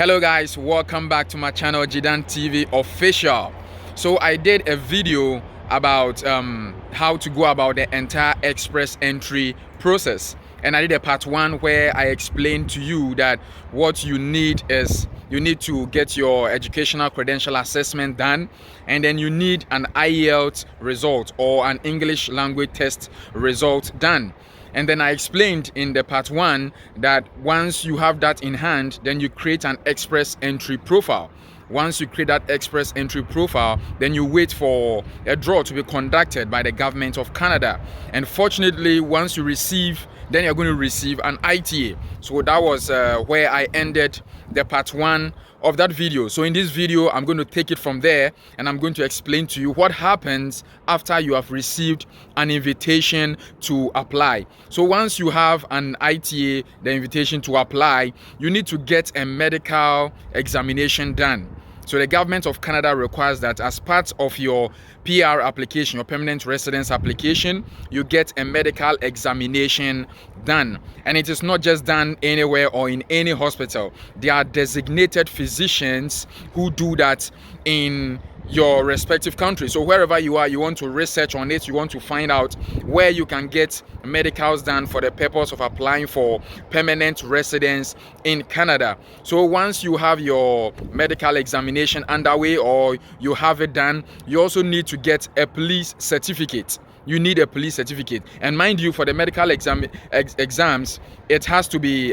Hello guys, welcome back to my channel Jedantvofficial. So I did a video about how to go about the entire express entry process, and I did a part 1 where I explained to you that what you need is you need to get your educational credential assessment done, and then you need an IELTS result or an English language test result done. And then I explained in the part 1 that once you have that in hand, then you create an express entry profile. Once you create that express entry profile, then you wait for a draw to be conducted by the government of Canada. And fortunately, once you receive, then you're going to receive an ITA. So that was where I ended the part 1 of that video. So in this video, I'm going to take it from there, and I'm going to explain to you what happens after you have received an invitation to apply. So once you have an ITA, the invitation to apply, you need to get a medical examination done. So the government of Canada requires that as part of your PR application, your permanent residence application, you get a medical examination done. And it is not just done anywhere or in any hospital. There are designated physicians who do that in your respective country. So wherever you are, you want to research on it, you want to find out where you can get medicals done for the purpose of applying for permanent residence in Canada. So once you have your medical examination underway or you have it done, you also need to get a police certificate. You need a police certificate, and mind you, for the medical exams, it has to be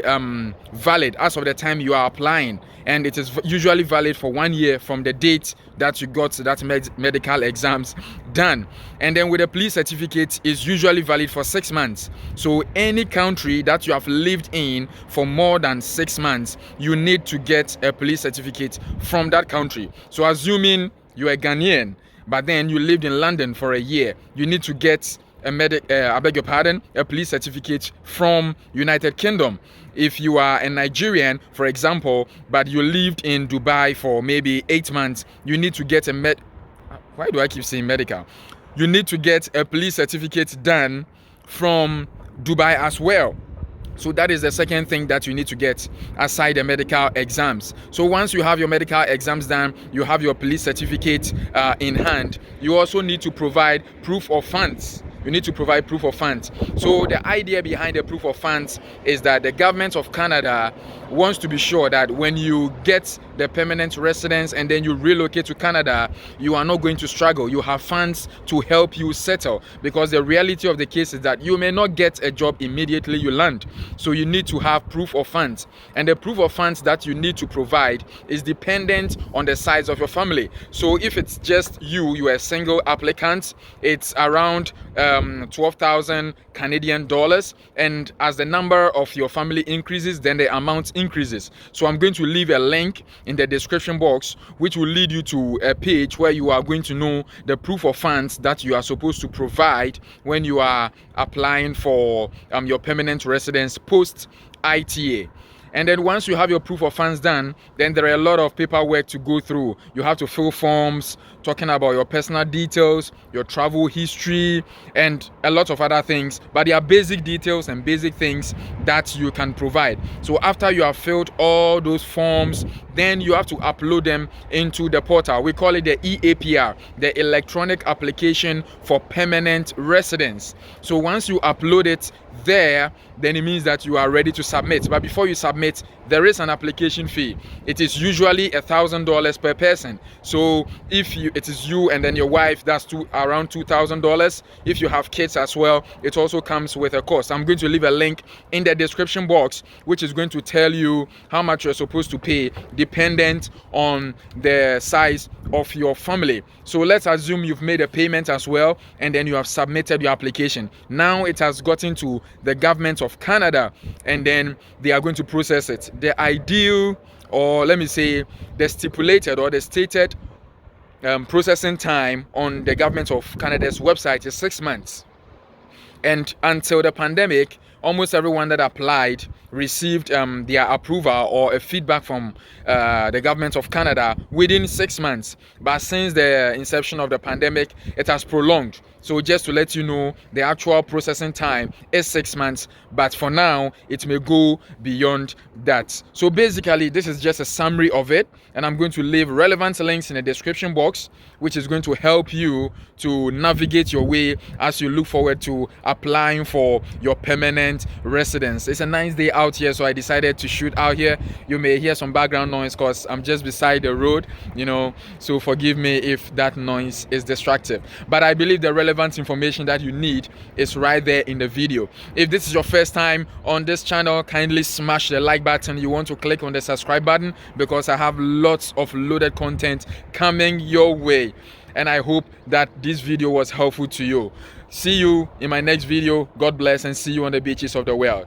valid as of the time you are applying, and it is usually valid for 1 year from the date that you got that medical exams done. And then with a police certificate, is usually valid for 6 months. So any country that you have lived in for more than 6 months, you need to get a police certificate from that country. So assuming you are Ghanaian, but then you lived in London for a year, you need to get a police certificate from United Kingdom. If you are a Nigerian, for example, but you lived in Dubai for maybe 8 months, you need to get why do I keep saying medical? You need to get a police certificate done from Dubai as well. So that is the second thing that you need to get aside the medical exams. So once you have your medical exams done, you have your police certificate in hand, you also need to provide proof of funds. You need to provide proof of funds. So the idea behind the proof of funds is that the government of Canada wants to be sure that when you get the permanent residence and then you relocate to Canada, you are not going to struggle. You have funds to help you settle, because the reality of the case is that you may not get a job immediately you land. So you need to have proof of funds, and the proof of funds that you need to provide is dependent on the size of your family. So if it's just you are a single applicant, it's around 12,000 Canadian dollars, and as the number of your family increases, then the amount increases. So I'm going to leave a link in the description box which will lead you to a page where you are going to know the proof of funds that you are supposed to provide when you are applying for your permanent residence post ITA. And then once you have your proof of funds done, then there are a lot of paperwork to go through. You have to fill forms talking about your personal details, your travel history, and a lot of other things. But there are basic details and basic things that you can provide. So after you have filled all those forms, then you have to upload them into the portal. We call it the EAPR, the Electronic Application for Permanent Residence. So once you upload it there, then it means that you are ready to submit. But before you submit, there is an application fee. It is usually $1,000 per person. So if it is you and then your wife, that's around $2,000. If you have kids as well, it also comes with a cost. I'm going to leave a link in the description box which is going to tell you how much you're supposed to pay dependent on the size of your family. So let's assume you've made a payment as well, and then you have submitted your application. Now it has gotten to the government of Canada, and then they are going to process it. The ideal, or let me say the stipulated or the stated processing time on the government of Canada's website is 6 months. And until the pandemic, almost everyone that applied received their approval or a feedback from the government of Canada within 6 months. But since the inception of the pandemic, it has prolonged. So just to let you know, the actual processing time is 6 months, but for now, it may go beyond that. So basically, this is just a summary of it, and I'm going to leave relevant links in the description box, which is going to help you to navigate your way as you look forward to applying for your permanent residence. It's a nice day out here, so I decided to shoot out here. You may hear some background noise because I'm just beside the road, so forgive me if that noise is distractive. But I believe the relevant information that you need is right there in the video. If this is your first time on this channel, kindly smash the like button. You want to click on the subscribe button because I have lots of loaded content coming your way. And I hope that this video was helpful to you. See you in my next video. God bless, and see you on the beaches of the world.